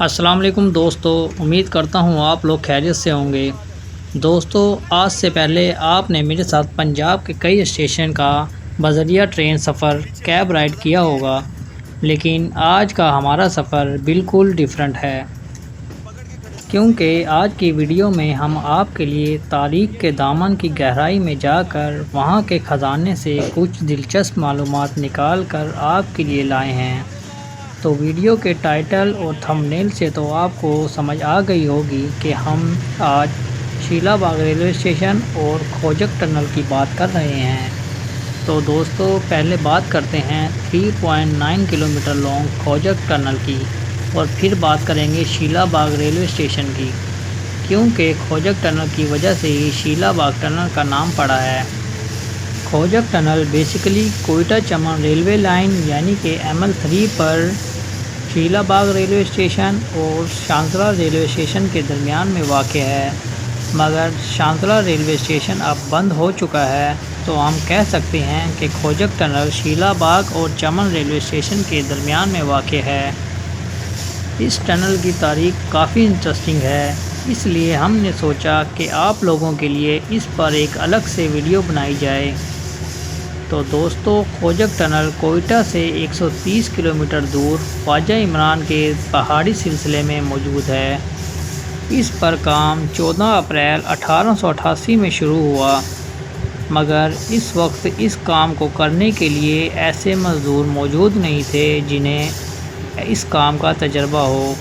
السلام علیکم دوستو، امید کرتا ہوں آپ لوگ خیریت سے ہوں گے۔ دوستو، آج سے پہلے آپ نے میرے ساتھ پنجاب کے کئی اسٹیشن کا بذریعہ ٹرین سفر کیب رائڈ کیا ہوگا، لیکن آج کا ہمارا سفر بالکل ڈیفرنٹ ہے، کیونکہ آج کی ویڈیو میں ہم آپ کے لیے تاریخ کے دامن کی گہرائی میں جا کر وہاں کے خزانے سے کچھ دلچسپ معلومات نکال کر آپ کے لیے لائے ہیں۔ تو ویڈیو کے ٹائٹل اور تھمبنیل سے تو آپ کو سمجھ آ گئی ہوگی کہ ہم آج شیلا باغ ریلوے اسٹیشن اور کھوجک ٹنل کی بات کر رہے ہیں۔ تو دوستو، پہلے بات کرتے ہیں 3.9 کلومیٹر لانگ کھوجک ٹنل کی، اور پھر بات کریں گے شیلا باغ ریلوے اسٹیشن کی، کیونکہ کھوجک ٹنل کی وجہ سے ہی شیلا باغ ٹنل کا نام پڑا ہے۔ کھوجک ٹنل بیسیکلی کوئٹہ چمن ریلوے لائن یعنی کہ ML3 پر شیلا باغ ریلوے اسٹیشن اور شانتلا ریلوے اسٹیشن کے درمیان میں واقع ہے، مگر شانتلا ریلوے اسٹیشن اب بند ہو چکا ہے، تو ہم کہہ سکتے ہیں کہ کھوجک ٹنل شیلا باغ اور چمن ریلوے اسٹیشن کے درمیان میں واقع ہے۔ اس ٹنل کی تاریخ کافی انٹرسٹنگ ہے، اس لیے ہم نے سوچا کہ آپ لوگوں کے لیے اس پر ایک الگ سے ویڈیو بنائی جائے۔ تو دوستو، کھوجک ٹنل کوئٹہ سے 130 کلومیٹر دور خواجہ عمران کے پہاڑی سلسلے میں موجود ہے۔ اس پر کام 14 اپریل 1888 میں شروع ہوا، مگر اس وقت اس کام کو کرنے کے لیے ایسے مزدور موجود نہیں تھے جنہیں اس کام کا تجربہ ہو،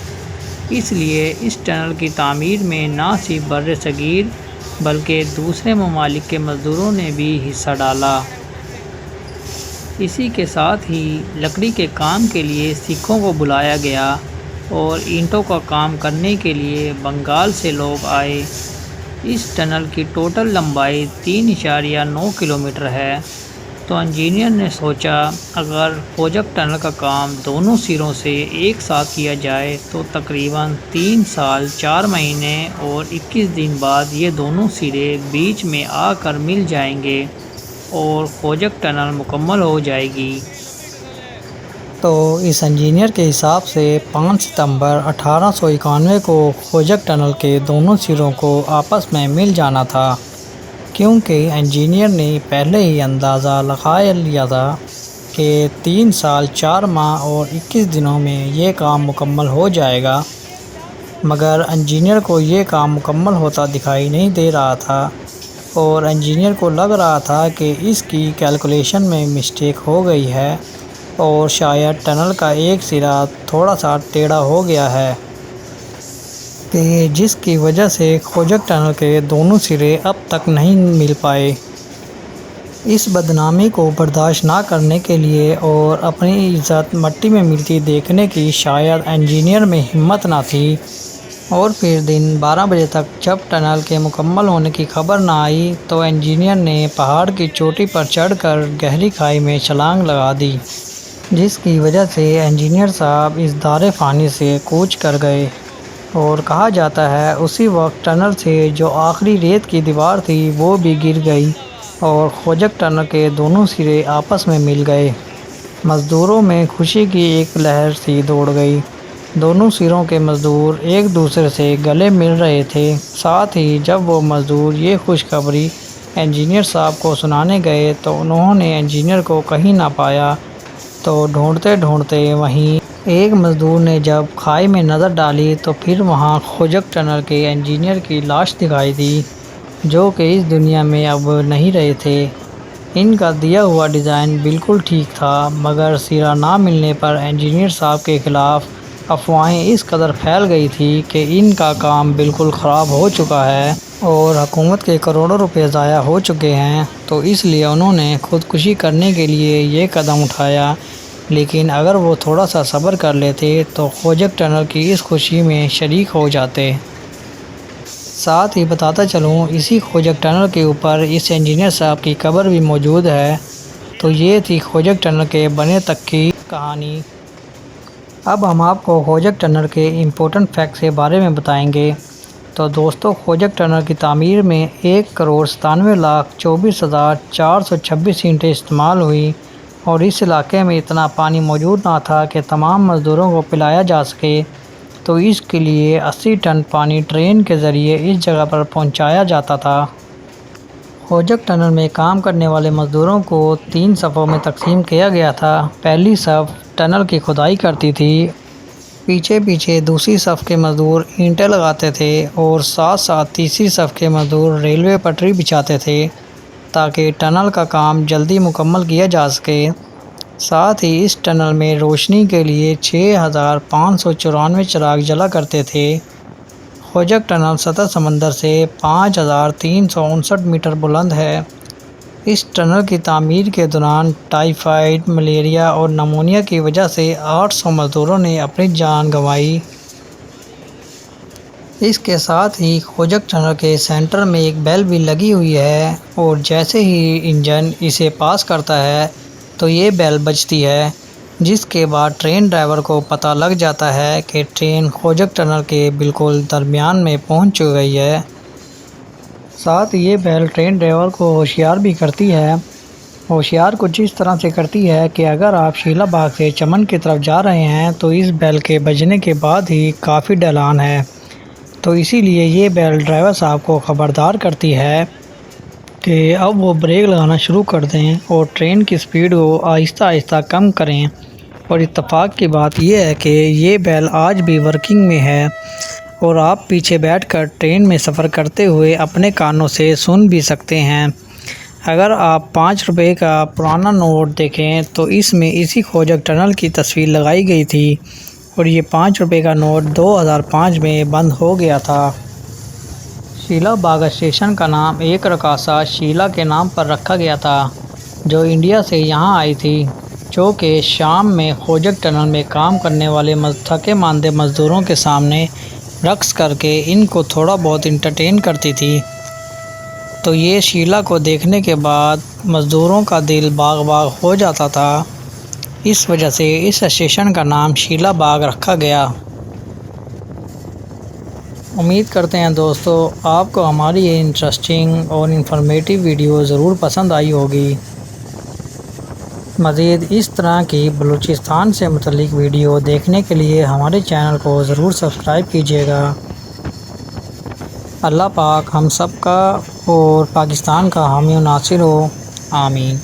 اس لیے اس ٹنل کی تعمیر میں نہ صرف بر صغیر بلکہ دوسرے ممالک کے مزدوروں نے بھی حصہ ڈالا۔ اسی کے ساتھ ہی لکڑی کے کام کے لیے سکھوں کو بلایا گیا اور اینٹوں کا کام کرنے کے لیے بنگال سے لوگ آئے۔ اس ٹنل کی ٹوٹل لمبائی 3.9 کلومیٹر ہے، تو انجینئر نے سوچا اگر کھوجک ٹنل کا کام دونوں سروں سے ایک ساتھ کیا جائے تو تقریباً 3 سال 4 مہینے اور 21 دن بعد یہ دونوں سرے بیچ میں آ کر مل جائیں گے اور کھوجک ٹنل مکمل ہو جائے گی۔ تو اس انجینئر کے حساب سے 5 ستمبر 1891 کو کھوجک ٹنل کے دونوں سروں کو آپس میں مل جانا تھا، کیونکہ انجینئر نے پہلے ہی اندازہ لگا لیا تھا کہ 3 سال 4 ماہ اور 21 دنوں میں یہ کام مکمل ہو جائے گا، مگر انجینئر کو یہ کام مکمل ہوتا دکھائی نہیں دے رہا تھا، اور انجینئر کو لگ رہا تھا کہ اس کی کیلکولیشن میں مسٹیک ہو گئی ہے اور شاید ٹنل کا ایک سرا تھوڑا سا ٹیڑھا ہو گیا ہے، کہ جس کی وجہ سے کھوجک ٹنل کے دونوں سرے اب تک نہیں مل پائے۔ اس بدنامی کو برداشت نہ کرنے کے لیے اور اپنی عزت مٹی میں ملتی دیکھنے کی شاید انجینئر میں ہمت نہ تھی، اور پھر دن 12 بجے تک جب ٹنل کے مکمل ہونے کی خبر نہ آئی تو انجینئر نے پہاڑ کی چوٹی پر چڑھ کر گہری کھائی میں چھلانگ لگا دی، جس کی وجہ سے انجینئر صاحب اس دار فانی سے کوچ کر گئے، اور کہا جاتا ہے اسی وقت ٹنل سے جو آخری ریت کی دیوار تھی وہ بھی گر گئی اور کھوجک ٹنل کے دونوں سرے آپس میں مل گئے۔ مزدوروں میں خوشی کی ایک لہر سی دوڑ گئی، دونوں سروں کے مزدور ایک دوسرے سے گلے مل رہے تھے۔ ساتھ ہی جب وہ مزدور یہ خوشخبری انجینئر صاحب کو سنانے گئے تو انہوں نے انجینئر کو کہیں نہ پایا، تو ڈھونڈتے ڈھونڈتے وہیں ایک مزدور نے جب کھائی میں نظر ڈالی تو پھر وہاں کھوجک ٹنل کے انجینئر کی لاش دکھائی دی، جو کہ اس دنیا میں اب نہیں رہے تھے۔ ان کا دیا ہوا ڈیزائن بالکل ٹھیک تھا، مگر سرا نہ ملنے پر انجینئر صاحب کے خلاف افواہیں اس قدر پھیل گئی تھی کہ ان کا کام بالکل خراب ہو چکا ہے اور حکومت کے کروڑوں روپے ضائع ہو چکے ہیں، تو اس لیے انہوں نے خودکشی کرنے کے لیے یہ قدم اٹھایا۔ لیکن اگر وہ تھوڑا سا صبر کر لیتے تو کھوجک ٹنل کی اس خوشی میں شریک ہو جاتے۔ ساتھ ہی بتاتا چلوں، اسی کھوجک ٹنل کے اوپر اس انجینئر صاحب کی قبر بھی موجود ہے۔ تو یہ تھی کھوجک ٹنل کے بنے تک کی کہانی۔ اب ہم آپ کو کھوجک ٹنل کے امپورٹنٹ فیکٹس کے بارے میں بتائیں گے۔ تو دوستو، کھوجک ٹنل کی تعمیر میں 1,97,24,426 اینٹیں استعمال ہوئی، اور اس علاقے میں اتنا پانی موجود نہ تھا کہ تمام مزدوروں کو پلایا جا سکے۔ تو اس کے لیے 80 ٹن پانی ٹرین کے ذریعے اس جگہ پر پہنچایا جاتا تھا۔ خوجک ٹنل میں کام کرنے والے مزدوروں کو 3 صفوں میں تقسیم کیا گیا تھا۔ پہلی صف ٹنل کی کھدائی کرتی تھی، پیچھے دوسری صف کے مزدور اینٹیں لگاتے تھے اور ساتھ تیسری صف کے مزدور ریلوے پٹری بچھاتے تھے تاکہ ٹنل کا کام جلدی مکمل کیا جا سکے۔ ساتھ ہی اس ٹنل میں روشنی کے لیے 6594 چراغ جلا کرتے تھے۔ خوجک ٹنل سطح سمندر سے 5359 میٹر بلند ہے۔ اس ٹنل کی تعمیر کے دوران ٹائیفائڈ، ملیریا اور نمونیا کی وجہ سے 800 مزدوروں نے اپنی جان گنوائی۔ اس کے ساتھ ہی خوجک ٹنل کے سینٹر میں ایک بیل بھی لگی ہوئی ہے اور جیسے ہی انجن اسے پاس کرتا ہے تو یہ بیل بجتی ہے، جس کے بعد ٹرین ڈرائیور کو پتہ لگ جاتا ہے کہ ٹرین خوجک ٹنل کے بالکل درمیان میں پہنچ گئی ہے۔ ساتھ یہ بیل ٹرین ڈرائیور کو ہوشیار بھی کرتی ہے۔ ہوشیار کچھ اس طرح سے کرتی ہے کہ اگر آپ شیلا باغ سے چمن کی طرف جا رہے ہیں تو اس بیل کے بجنے کے بعد ہی کافی ڈھلان ہے، تو اسی لیے یہ بیل ڈرائیور صاحب کو خبردار کرتی ہے کہ اب وہ بریک لگانا شروع کر دیں اور ٹرین کی سپیڈ کو آہستہ آہستہ کم کریں۔ اور اتفاق کی بات یہ ہے کہ یہ بیل آج بھی ورکنگ میں ہے اور آپ پیچھے بیٹھ کر ٹرین میں سفر کرتے ہوئے اپنے کانوں سے سن بھی سکتے ہیں۔ اگر آپ 5 روپے کا پرانا نوٹ دیکھیں تو اس میں اسی خوجک ٹنل کی تصویر لگائی گئی تھی اور یہ 5 روپے کا نوٹ 2005 میں بند ہو گیا تھا۔ شیلا باغ اسٹیشن کا نام ایک رقاصہ شیلا کے نام پر رکھا گیا تھا جو انڈیا سے یہاں آئی تھی، جو کہ شام میں خوجک ٹنل میں کام کرنے والے تھکے ماندے مزدوروں کے سامنے رقص کر کے ان کو تھوڑا بہت انٹرٹین کرتی تھی۔ تو یہ شیلا کو دیکھنے کے بعد مزدوروں کا دل باغ باغ ہو جاتا تھا، اس وجہ سے اس اسٹیشن کا نام شیلا باغ رکھا گیا۔ امید کرتے ہیں دوستو آپ کو ہماری یہ انٹرسٹنگ اور انفارمیٹیو ویڈیو ضرور پسند آئی ہوگی۔ مزید اس طرح کی بلوچستان سے متعلق ویڈیو دیکھنے کے لیے ہمارے چینل کو ضرور سبسکرائب کیجیے گا۔ اللہ پاک ہم سب کا اور پاکستان کا حامی و ناصر ہو، آمین۔